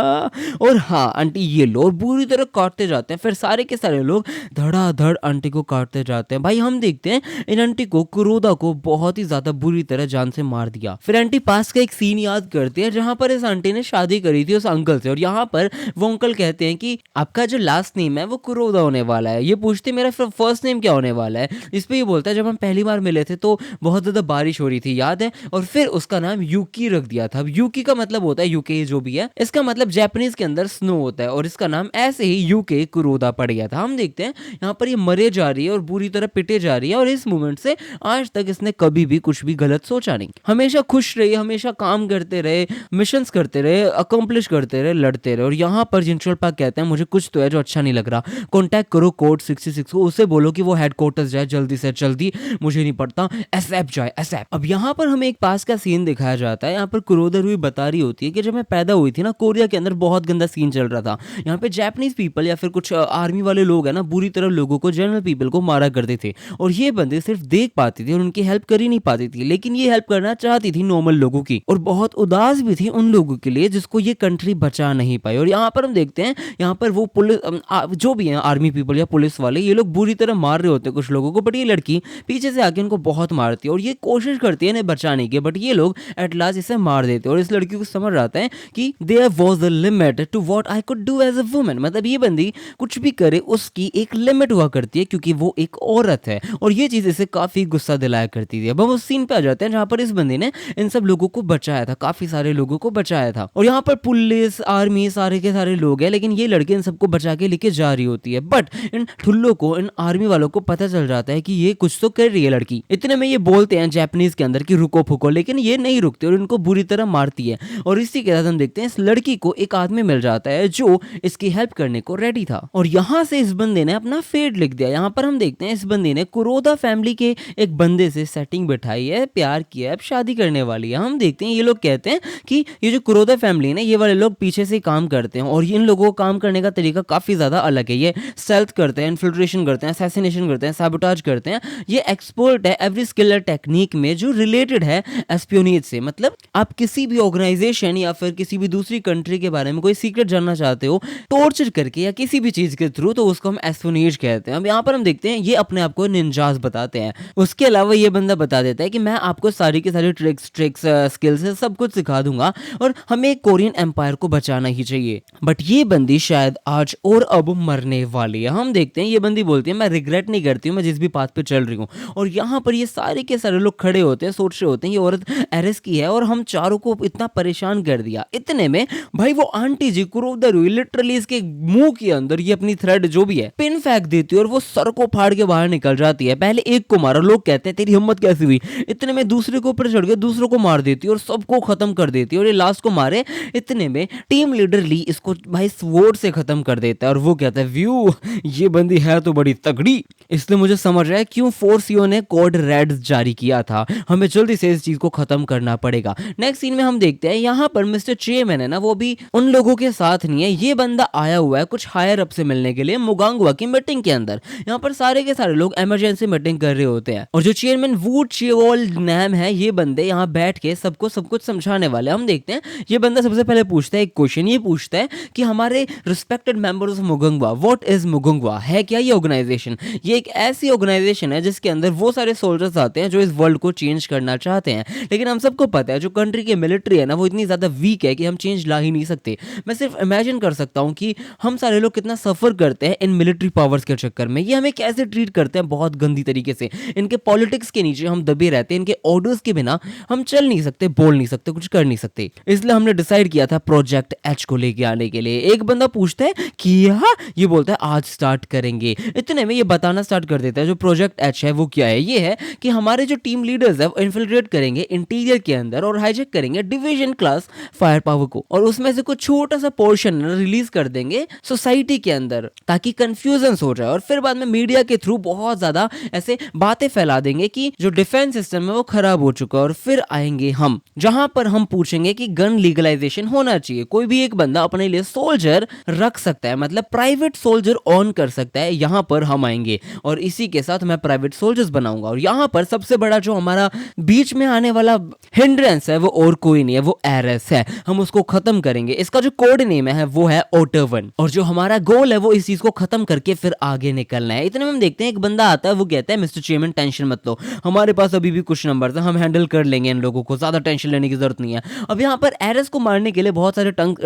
S1: और हाँ आंटी ये लो, और बुरी तरह काटते जाते हैं। फिर सारे के सारे लोग धड़ाधड़ आंटी को काटते जाते हैं। भाई हम देखते हैं इन आंटी को कुरोदा को बहुत ही ज्यादा बुरी तरह जान से मार दिया। फिर आंटी पास का एक सीन याद करते हैं जहां पर इस आंटी ने शादी करी थी उस अंकल से, और यहाँ पर वो अंकल कहते हैं कि आपका जो लास्ट नेम है वो कुरोदा होने वाला है। ये पूछते मेरा फर्स्ट नेम क्या होने वाला है, इस पे ये बोलता है जब हम पहली बार मिले थे तो बहुत ज्यादा बारिश हो रही थी याद है, और फिर उसका नाम यूकी रख दिया था। यूकी का मतलब होता है यूके जो भी है, इसका मतलब जापानीज के अंदर स्नो होता है, और इसका नाम ऐसे ही यूके कुरोदा पड़ गया था। हम देखते हैं यहाँ पर ये मरे जा रही है और बुरी तरह पिटे जा रही है, और इस मोमेंट से आज तक इसने कभी भी कुछ भी गलत सोचा नहीं, हमेशा खुश रही, हमेशा काम करते रहे, मिशंस करते रहे, अकम्प्लिश करते रहे, लड़ते रहे। और यहाँ पर जिनचुल पाक कहते हैं मुझे कुछ तो है जो अच्छा नहीं लग रहा, कॉन्टैक्ट करो कोड 66 को, उसे बोलो कि वो हेडक्वार्टर्स जाए जल्दी से जल्दी, मुझे नहीं पड़ता, एसएफ जाए एसएफ। अब यहाँ पर हमें एक पास का सीन दिखाया जाता है। यहाँ पर कुरोदा रुई बता रही होती है कि जब मैं पैदा हुई थी ना कोरिया के अंदर बहुत गंदा सीन चल रहा था, यहाँ पे जापानीज पीपल या फिर कुछ आर्मी वाले लोग है ना बुरी तरह लोगों को, जनरल पीपल को मारा करते थे, और ये बंदे सिर्फ देख पाती थी और उनकी हेल्प कर ही नहीं पाती थी, लेकिन ये हेल्प करना चाहती थी नॉर्मल लोगों की, और बहुत उदास भी थी उन लोगों के लिए जिसको ये कंट्री बचा नहीं पाई। और यहाँ पर हम देखते हैं यहाँ पर वो पुलिस जो भी है आर्मी पीपल या पुलिस वाले, ये लोग बुरी तरह मार रहे होते हैं कुछ लोगों को, बट ये लड़की पीछे से आके उनको बहुत मारती है और ये कोशिश करती है इन्हें बचाने की, बट ये लोग एट लास्ट इसे मार देते हैं। और इस लड़की को समझ आता है कि there was a limit to what I could do as a woman, मतलब ये बंदी कुछ भी करे उसकी एक लिमिट हुआ करती है क्योंकि वो एक औरत है, और ये चीज इसे काफी गुस्सा दिलाया करती थी। अब हम उस सीन पे आ जाते हैं जहां पर इस बंदी ने इन सब लोगों को बचाया था, काफी सारे लोगों को बचाया था, और यहाँ पर पुलिस आर्मी सारे के सारे लोग हैं, लेकिन ये लड़की इन सबको बचा के लेके जा रही होती है। बट इन ठुल्लों को, इन आर्मी वालों को पता चल जाता है कि ये कुछ तो कर रही है लड़की। इतने में ये बोलते हैं जापानीज के अंदर कि रुको फुको, लेकिन ये नहीं रुकते और इनको बुरी तरह मारती है। और इसी के साथ हम देखते हैं इस लड़की को एक आदमी मिल जाता है जो इसकी हेल्प करने को रेडी था। और यहाँ से इस बंदे ने अपना फेट लिख दिया। यहाँ पर हम देखते हैं इस बंदे ने कुरोदा फैमिली के एक बंदे से सेटिंग बैठाई है, प्यार किया है, अब शादी करने वाली है। हम देखते हैं ये लोग कहते हैं कि ये जो कुरोदा फैमिली है ना, ये वाले लोग पीछे से काम करते हैं और इन लोगों को काम करने का तरीका काफी ज्यादा अलग है। ये स्टेल्थ करते हैं, इन्फिल्ट्रेशन करते हैं, असैसिनेशन करते हैं, सैबोटाज करते हैं। ये एक्सपर्ट है एवरी स्किल और टेक्निक में जो रिलेटेड है एस्पियोनेज से। मतलब आप किसी भी ऑर्गेनाइजेशन या फिर किसी भी दूसरी कंट्री के बारे में कोई सीक्रेट जानना चाहते हो टॉर्चर करके या किसी भी चीज के थ्रू, तो उसको हम एस्पियोनेज कहते हैं। अब यहाँ पर हम देखते हैं ये अपने आप को निंजास बताते हैं। उसके अलावा ये बंदा बता देता है कि मैं आपको सारी की सारी ट्रिक्स स्किल्स सब कुछ सिखा दूंगा और हमें कोरियन एम्पायर को बचाना ही चाहिए। बट ये बंदी शायद आज और अब मरने वाली है। हम देखते हैं ये बंदी बोलती है मैं रिग्रेट नहीं करती हूँ, मैं जिस भी पाथ पे चल रही हूँ। और यहाँ पर ये सारे के सारे लोग खड़े होते हैं, सोच रहे होते हैं ये औरत एरेस की है और हम चारों को इतना परेशान कर दिया। इतने में भाई वो आंटी जी कुरोदा रुई लिटरली इसके मुंह के अंदर ये अपनी थ्रेड जो भी है पिन फेंक देती है और वो सर को फाड़ के बाहर निकल जाती है। पहले एक को मारा, लोग कहते हैं तेरी हिम्मत कैसी हुई। इतने में दूसरे को ऊपर चढ़ के दूसरों को मार देती है और सबको खत्म कर देती है। और ये लास्ट को मारे इतने में टीम लीडर ली इसको भाई स्वॉर्ड से खत्म कर देता है और वो कहता है व्यू ये बंदी है तो बड़ी तगड़ी। इसलिए मुझे समझ रहा है क्यों फोर्सियो ने कोड रेड जारी किया था। हमें जल्दी से इस चीज को खत्म करना पड़ेगा। नेक्स्ट सीन में हम देखते हैं यहाँ पर मिस्टर चेयरमैन है ना, वो भी उन लोगों के साथ नहीं है। ये बंदा आया हुआ है कुछ हायर अप से मिलने के लिए मुगांगवा की मीटिंग के अंदर। यहाँ पर सारे के सारे लोग इमरजेंसी मीटिंग कर रहे होते हैं और जो चेयरमैन वू चियोल नाम है, ये बंदे यहाँ बैठ के सबको सब कुछ समझाने वाले। हम देखते हैं ये बंदा सबसे पहले पूछता है एक क्वेश्चन। ये पूछता है कि हमारे रिस्पेक्टेड मेंबर्स ऑफ मुगांगवा, व्हाट इज मुगांगवा, है क्या ये ऑर्गेनाइजेशन? ये एक ऐसी ऑर्गेनाइजेशन है जिसके अंदर वो सारे सोल्जर्स आते हैं जो इस वर्ल्ड को चेंज करना चाहते हैं। लेकिन हम सबको पता है जो कंट्री की मिलिट्री है ना, वो इतनी ज्यादा वीक है कि हम चेंज ला ही नहीं सकते। मैं सिर्फ इमेजिन कर सकता हूँ कि हम सारे लोग कितना सफर करते हैं इन मिलिट्री पावर्स के चक्कर में। ये हमें कैसे ट्रीट करते हैं बहुत गंदी तरीके से। इनके पॉलिटिक्स के नीचे हम दबे रहते हैं, इनके ऑर्डर्स के बिना हम चल नहीं सकते, बोल नहीं सकते, कुछ कर नहीं सकते। इसलिए हमने डिसाइड किया था प्रोजेक्ट एच को लेके आने के लिए। एक बंदा पूछता है कि ये बोलता है आज स्टार्ट करेंगे। इतने में ये बताना स्टार्ट कर देता है जो प्रोजेक्ट एच है वो क्या है। ये है कि हमारे जो टीम लीडर्स है वो इन्फिल्ट्रेट करेंगे इंटीरियर के अंदर और हाईजैक करेंगे डिवीजन क्लास फायर पावर को और उसमें से कुछ छोटा सा पोर्शन रिलीज कर देंगे सोसाइटी के अंदर ताकि कंफ्यूजन हो जाए। और फिर बाद में मीडिया के थ्रू बहुत ज्यादा ऐसे बातें फैला देंगे कि जो डिफेंस सिस्टम है वो खराब हो चुका है। और फिर आएंगे हम, जहां पर हम पूछेंगे कि गन लीगलाइजेशन होना चाहिए। कोई भी एक बंदा अपने लिए सोल्जर रख सकता है, मतलब प्राइवेट सोल्जर ऑन कर सकता है। यहां पर हम आएंगे और इसी के साथ मैं प्राइवेट सोल्जर्स बनाऊंगा। और यहां पर सबसे बड़ा जो हमारा बीच में आने वाला हिंड्रेंस है वो और कोई नहीं है, वो एरएस है। हम उसको खत्म करेंगे। इसका जो कोड नेम है वो है ओटोवन और जो हमारा गोल है वो इस चीज को खत्म करके फिर आगे निकलना है। इतने में हम देखते हैं एक बंदा आता है, वो कहता है मिस्टर चेयरमैन टेंशन मत लो, हमारे पास अभी भी कुछ नंबर है, हम हैंडल कर लेंगे इन लोगों को, ज्यादा टेंशन लेने की जरूरत नहीं है। अब यहाँ पर एरएस को मारने के लिए बहुत सारे टैंक्स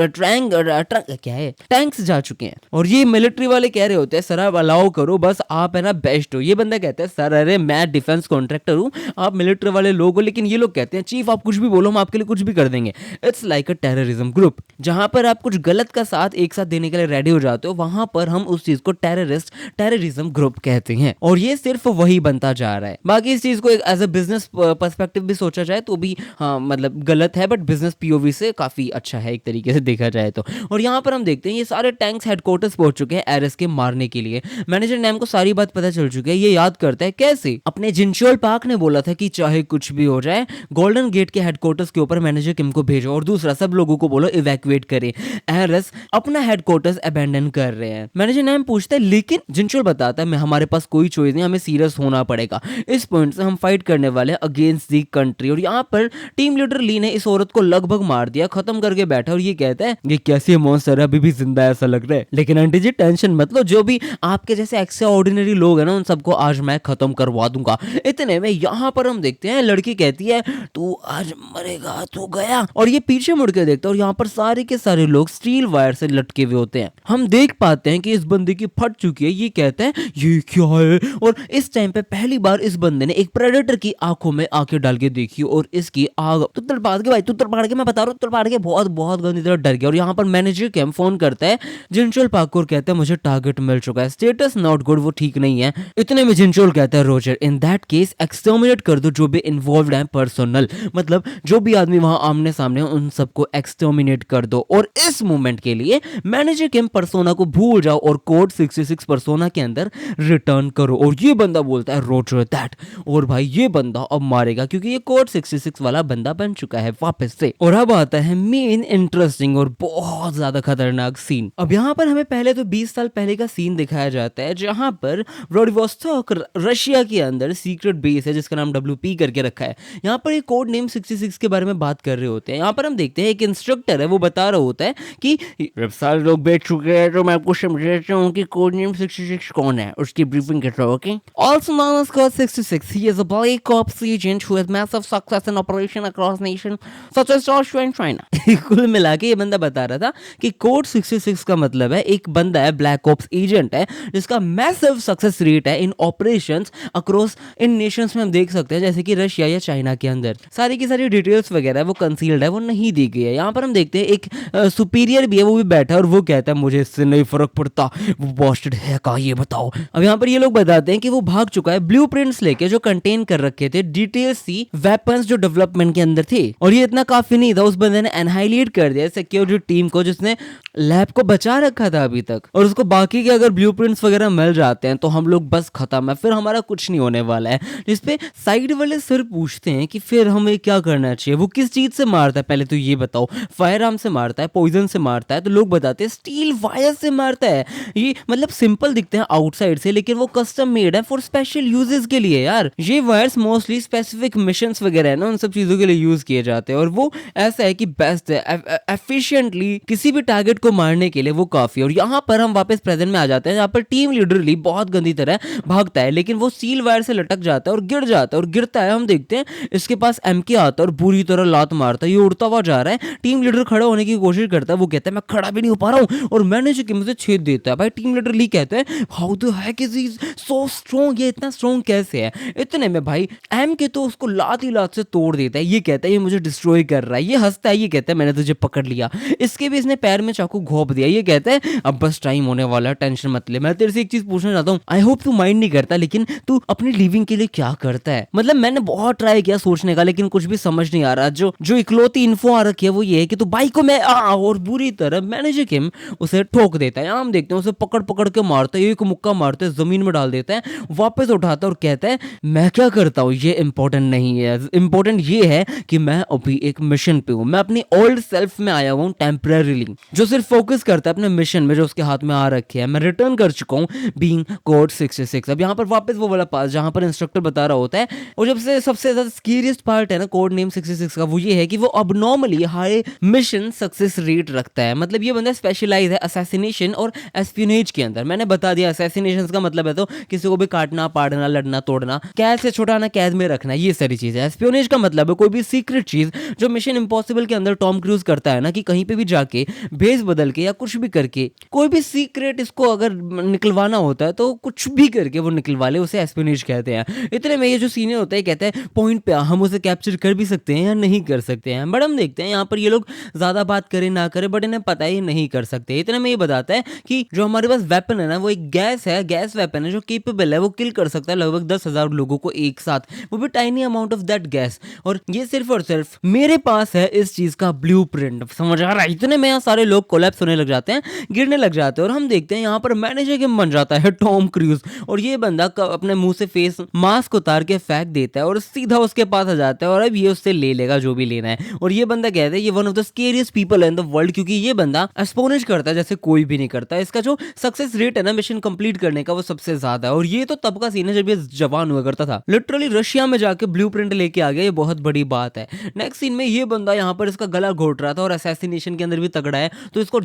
S1: जा चुके हैं और ये मिलिट्री वाले कह रहे होते हैं सर आप अलाउ करो, बस आप है ना बेस्ट हो। ये बंदा कहता है सर अरे मैं डिफेंस कॉन्ट्रैक्टर हूँ, आप मिलिट्री वाले लोग हो। लेकिन ये लोग कहते हैं चीफ आप कुछ भी बोलो, हम आपके लिए कुछ भी कर देंगे। It's like a terrorism group. जहां पर आप कुछ गलत का साथ एक साथ देने के लिए रेडी हो जाते हो, वहां पर हम उस चीज को टेररिज्म ग्रुप कहते हैं। और ये सिर्फ वही बनता जा रहा है। बाकी इस चीज को एक एज अ बिजनेस पर्सपेक्टिव भी सोचा जाए तो भी हाँ मतलब गलत है, बट बिजनेस पीओवी से काफी अच्छा है एक तरीके से देखा जाए तो। और यहाँ पर हम देखते हैं ये सारे टैंक्स हेडक्वार्टर्स पहुंच चुके हैं एरएस के मारने के लिए। मैनेजर नैम को सारी बात पता चल चुकी है। ये याद करता है कैसे अपने जिनचोल पार्क ने बोला था कि चाहे कुछ भी हो जाए गोल्डन गेट के हेडक्वार्टर्स के ऊपर मैनेजर किम को भेजो और दूसरा सब लोगों को बोलो इवैक्यूएट करें। एरएस अपना हेडक्वार्टर्स अबैंडन कर रहे हैं। मैनेजर नैम पूछता है लेकिन जिनचोल बताता है मैं हमारे पास कोई चॉइस नहीं, हमें सीरियस होना पड़ेगा। इस पॉइंट से हम फाइट करने वाले हैं अगेंस्ट दी कंट्री। और यहाँ पर टीम लीडर ली ने इस औरत को लगभग मार दिया, खत्म करके बैठा और ये कहता है ये कैसे मॉन्स्टर है, अभी भी जिंदा है ऐसा लग रहा है। लेकिन आंटी जी टेंशन मत लो, जो भी आपके जैसे एक्स्ट्रा ऑर्डिनरी लोग हैं ना उन सबको आज मैं खत्म करवा दूंगा। इतने में यहाँ पर हम देखते हैं लड़की कहती है तू आज मरेगा, तू गया। और ये पीछे मुड़ के देखता है और यहाँ पर सारे के सारे लोग स्टील वायर से लटके हुए होते हैं। हम देख पाते हैं कि इस बंदे की फट चुकी है। ये कहता है ये क्या है। और इस टाइम पे पहली बार इस बंदे ने एक प्रेडेटर की आंखों में आंखें डाल के देखी और इसकी आग तू तड़पाड़ के भाई तू तड़पाड़ के मैं बता रहा हूँ तड़पाड़ के बहुत बहुत गंदी तरह डर गया। और यहाँ पर मैनेजर कैम फोन करता है जिनचोल पार्क को, कहता है मुझे टारगेट मिल चुका है, स्टेटस नॉट गुड, वो ठीक नहीं है। इतने में जिनचोल कहता है Roger in that case exterminate कर दो जो भी इन्वॉल्व्ड है पर्सनल, मतलब जो भी आदमी वहां आमने सामने उन सबको एक्सटर्मिनेट कर दो। और इस मूवमेंट के लिए मैनेजर किम पर्सोना को भूल जाओ और कोड 66 पर्सोना के अंदर रिटर्न करो। और ये बंदा बोलता है रोजर दैट, और भाई ये बंदा अब मारेगा क्योंकि ये कोड 66 वाला बंदा बन चुका है वापस से। और अब आता है मेन इंटरेस्टिंग और बहुत ज्यादा खतरनाक सीन। अब यहाँ पर हमें पहले तो 20 साल पहले का सीन दिखाया जाता है जहां पर व्लादिवोस्तोक रशिया के अंदर सीक्रेट बेस है जिसका नाम WP करके रखा है। यहाँ पर एक कोड नेम 66 के बारे में बात कर रहे होते हैं। यहाँ पर हम देखते हैं एक इंस्ट्रक्टर है, वो बता रहा होता है कि जब सारे लोग बैठ चुके हैं तो मैं आपको समझाता हूँ कि कोड नेम 66 कौन है, उसकी ब्रीफिंग करता हूँ। Okay, also known as Code 66, he is a black ops agent who has massive success in operation across nations such as Russia and China. कुल मिला के ये बंदा बता रहा था कि कोड 66 का मतलब है एक बंदा है, ब्लैक ऑप्स एजेंट है जिसका मैसिव सक्सेस रेट है इन ऑपरेशंस अक्रॉस इन नेशंस में। हम देख सकते हैं जैसे कि रशिया या चाइना के अंदर। सारी की सारी डिटेल्स वगैरह वो कंसील्ड है, वो नहीं दी गई है। यहाँ पर हम देखते हैं एक सुपीरियर भी है, वो भी बैठा है और वो कहता है मुझे इससे नहीं फर्क पड़ता, वो बॉस्टेड है का ये बताओ। अब यहाँ पर ये लोग बताते हैं कि वो भाग चुका है ब्लूप्रिंट्स लेके जो कंटेन कर रखे थे डिटेल्स सी वेपन्स जो डेवलपमेंट के अंदर थे। और ये इतना काफी नहीं था, उस बंदे ने एनहाइलेट कर दिया सिक्योरिटी टीम को जिसने लैब को बचा रखा था अभी तक। और उसको बाकी के अगर ब्लूप्रिंट्स वगैरह मिल जाते हैं तो हम लोग बस खत्म है, फिर हमारा कुछ नहीं होने वाला है। जिसपे साइड वाले सर पूछते हैं कि फिर हमें क्या करना चाहिए, वो किस चीज से मारता है पहले तो ये बताओ। फायर आर्म से मारता है, पॉइजन से मारता है, तो लोग बताते हैं स्टील वायर से मारता है। ये मतलब सिंपल दिखते हैं आउटसाइड से लेकिन वो कस्टम मेड है फॉर स्पेशल यूजेस के लिए यार। ये वायर्स मोस्टली स्पेसिफिक मिशंस वगैरह है ना, उन सब चीजों के लिए यूज किए जाते हैं। और वो ऐसा है कि बेस्ट है, एफिशिएंटली किसी भी टारगेट को मारने के लिए वो काफी है। और यहाँ पर हम वापस प्रेजेंट में आ जाते हैं जहाँ पर टीम लीडर ली बहुत गंदी तरह भागता है लेकिन वो स्टील वायर से लटक जाता है और गिर जाता है। और गिरता है, हम देखते हैं इसके पास MK आता है और बुरी तरह लात मारता है, ये उड़ता हुआ जा रहा है। टीम लीडर खड़ा होने की कोशिश करता है, वो कहता है मैं खड़ा भी नहीं हो पा रहा हूँ और मैनेजर की मुझे छेद देता है। भाई टीम लीडर ली कहते हैं how the heck is he so strong, ये इतना स्ट्रॉन्ग कैसे है। इतने में भाई MK तो उसको लात ही लात से तोड़ देता है। ये कहता है ये मुझे डिस्ट्रॉय कर रहा है, ये हंसता है, ये कहता है मैंने तुझे पकड़ लिया। इसके भी इसने पैर में चाकू घोंप दिया। ये कहता है अब बस टाइम होने वाला है, टेंशन मत ले। मैं तेरे से एक चीज पूछना चाहता हूँ, आई होप तू माइंड नहीं करता, लेकिन तू अपनी लिविंग के लिए क्या करता है। मतलब मैंने बहुत ट्राई किया सोचने का लेकिन कुछ भी समझ नहीं आ रहा। जो इकलौती इन्फो आ रखी है वो ये है कि तू बाइक को मैं और बुरी तरह मैनेजर किम उसे ठोक देता है। हम देखते हैं उसे पकड़ पकड़ के मारता है, एक मुक्का मारते है, जमीन में डाल देता है, वापस उठाता है और कहता है मैं क्या करता हूँ ये इंपॉर्टेंट नहीं है, इंपॉर्टेंट ये है कि मैं अभी एक मिशन पे हूँ, मैं अपनी ओल्ड सेल्फ में आया हुआ हूँ टेम्परेरीली, जो सिर्फ फोकस करता है अपने मिशन में जो उसके हाथ में आ रखे है। मैं रिटर्न कर चुका हूँ बीइंग कोड 66। अब यहाँ पर वापस वो वाला पास जहाँ पर इंस्ट्रक्टर बता रहा होता है। और जब से सबसे ज्यादा स्कीरियस्ट पार्ट है ना कोड नेम 66 का, वो ये है कि वो अब normally high mission success rate रखता है। मतलब ये बंदा स्पेशलाइज है असैसिनेशन और एस्पियोनेज के अंदर। मैंने बता दिया असैसिनेशन का मतलब है तो किसी को भी काटना, पाड़ना, लड़ना, तोड़ना, कैद से छुड़ाना, कैद में रखना, ये सारी चीज है। एस्पियोनेज का मतलब है कोई भी सीक्रेट चीज जो मिशन इम्पॉसिबल के अंदर टॉम क्रूज करता है ना, कि कहीं पे भी जाके भेस बदल के या कुछ भी करके कोई भी सीक्रेट इसको अगर निकलवाना होता है तो कुछ भी करके वो निकलवा ले, उसे एस्पियोनेज कहते हैं। इतने में ये जो सीनियर होता है कहते हैं पॉइंट पे हम उसे कैप्चर कर भी सकते हैं या नहीं कर सकते हैं। बट हम देखते हैं यहाँ पर ये लोग ज्यादा बात करें ना करें बट इन्हें पता है ये नहीं कर सकते। इतने में ये बताता है कि जो हमारे पास वेपन है ना वो एक गैस है, गैस वेपन है जो केपेबल है, वो किल कर सकता है लगभग 10,000 लोगों को एक साथ, वो भी tiny amount of that gas. और ये सिर्फ और सिर्फ मेरे पास है इस चीज का ब्लूप्रिंट, समझ आ रहा है। इतने में यहाँ सारे लोग कोलैप्स होने लग जाते हैं, गिरने लग जाते हैं। और हम देखते हैं यहाँ पर मैनेजर के बन जाता है टॉम क्रूज और ये बंदा अपने मुंह से फेस मास्क उतार के फेंक देता है और सीधा उसके पास आ जाता है और अब ये उससे ले लेगा जो भी लेना है। और ये बंदा कहता है ये one of the scariest people in the world, क्योंकि ये बंदा एस्पोनेज करता है जैसे कोई भी नहीं करता। इसका जो सक्सेस रेट है ना मिशन कंप्लीट करने का वो सबसे ज्यादा है। और ये तो तब का सीन है जब ये जवान हुआ करता था, लिटरली रशिया में जाके ब्लूप्रिंट लेके आ गया, ये बहुत बड़ी बात है। नेक्स्ट सीन में ये बंदा यहाँ पर इसका गला घोट रहा था और असैसिनेशन के अंदर भी तगड़ा है तो इसको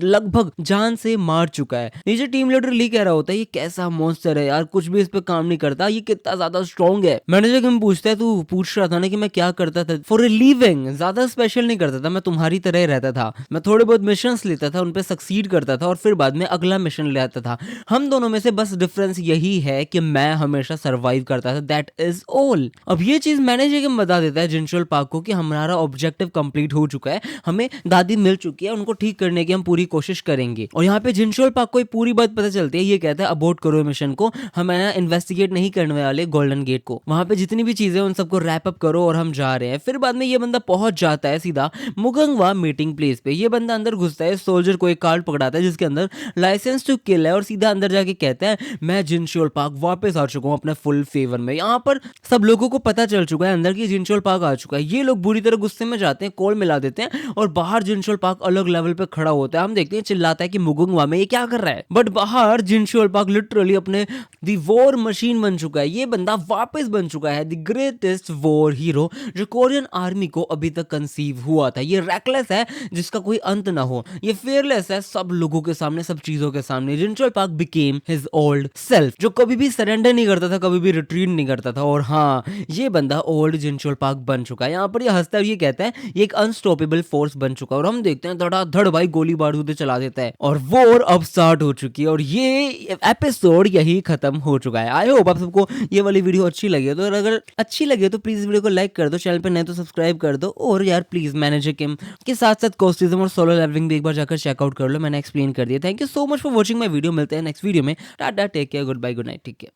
S1: लगभग जान से मार चुका है। नीचे टीम लीडर ली कह रहा होता है ये कैसा मॉन्स्टर है यार, कुछ भी इस पे काम नहीं करता, ये कितना ज्यादा स्ट्रॉन्ग है। मैनेजर किम पूछता है तू पूछ रहा था ना कि मैं क्या करता था फॉर ए लिविंग, ज्यादा स्पेशल नहीं करता था, मैं तुम्हारी तरह ही रहता था, मैं थोड़े बहुत मिशंस लेता था, उन पे सक्सीड करता था और फिर बाद में अगला मिशन ले आता था। हम दोनों में से बस डिफरेंस यही है कि मैं हमेशा सर्वाइव करता था, दैट इज ऑल। अब ये चीज मैनेजर किम बता देता है जिनशोल पाक को कि हमारा ऑब्जेक्टिव कंप्लीट हो चुका है, हमें दादी मिल चुकी है, उनको ठीक करने की हम पूरी कोशिश करेंगे। और यहाँ पे जिनशोल पाक को पूरी बात पता चलती है, ये कहता है अबॉर्ट करो मिशन को, हम है ना इन्वेस्टिगेट नहीं करने वाले गोल्डन गेट को, वहां पे जितनी भी चीजें उन सबको रैप अप करो और हम जा रहे हैं। फिर बाद में ये बंदा पहुंच जाता है सीधा मुगंगवा मीटिंग प्लेस पे। ये बंदा अंदर घुसता है, सोल्जर को एक कार्ड पकड़ाता है जिसके अंदर लाइसेंस टू किल है और सीधा अंदर जाके कहता है मैं जिनशोल पार्क वापस आ चुका हूँ अपने फुल फेवर में। यहाँ पर सब लोगों को पता चल चुका है अंदर की जिनशोल पार्क आ चुका है। ये लोग बुरी तरह गुस्से में जाते हैं, कॉल मिला देते हैं और बाहर जिनशोल पार्क अलग लेवल पे खड़ा होता है। हम देखते हैं चिल्लाता है कि मुगंगवा में ये क्या कर रहा है, बट बाहर जिनशोल पार्क लिटरली अपने दी वॉर मशीन बन चुका है। ये बंदा वापस बन चुका है द ग्रेटेस्ट वॉर हीरो जो कोरियन आर्मी को अभी तक कंसीव हुआ था। ये रैकलेस है जिसका कोई अंत ना हो, ये फेयरलेस है सब लोगों के सामने, सब चीजों के सामने। जिनशोल park became his old self जो कभी भी सरेंडर नहीं करता था, कभी भी रिट्रीट नहीं करता था। और हाँ, ये बंदा ओल्ड जिनशोल पार्क बन चुका है। यहाँ पर ये हंसता है, ये कहता है ये एक अनस्टॉपेबल फोर्स बन चुका है। और हम देखते हैं धड़ाधड़ भाई गोली बारूद चला देता है और वॉर अब स्टार्ट हो चुकी है और ये एपिसोड यही खत्म हो चुका है। आई होप आप सबको ये वाली वीडियो अच्छी लगी, तो अगर अच्छी लगे तो प्लीज वीडियो को लाइक कर दो, चैनल पे नए तो सब्सक्राइब कर दो। और यार प्लीज मैनेजर किम के साथ साथ कोस्टिज्म और सोलो लेवलिंग भी एक बार जाकर चेकआउट कर लो, मैंने एक्सप्लेन कर दिया। Thank you so much for watching my video. मिलते हैं नेक्स्ट वीडियो में। Tata, take care, goodbye, good night, ठीक है।